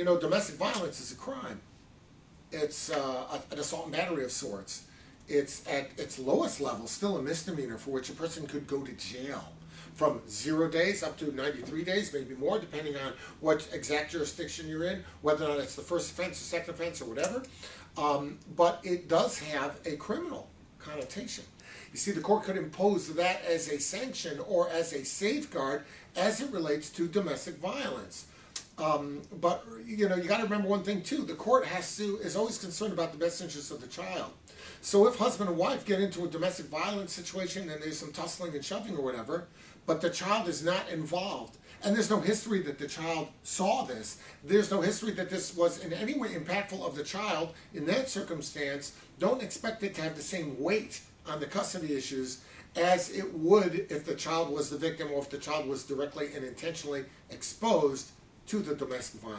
You know, domestic violence is a crime. It's an assault and battery of sorts. It's at its lowest level still a misdemeanor for which a person could go to jail from 0 days up to 93 days, maybe more, depending on what exact jurisdiction you're in, whether or not it's the first offense or second offense or whatever. But it does have a criminal connotation. You see, the court could impose that as a sanction or as a safeguard as it relates to domestic violence. But you know, you got to remember one thing too. The court is always concerned about the best interests of the child. So if husband and wife get into a domestic violence situation and there's some tussling and shoving or whatever, but the child is not involved, and there's no history that the child saw this, there's no history that this was in any way impactful of the child, in that circumstance, don't expect it to have the same weight on the custody issues as it would if the child was the victim or if the child was directly and intentionally exposed to the domestic violence.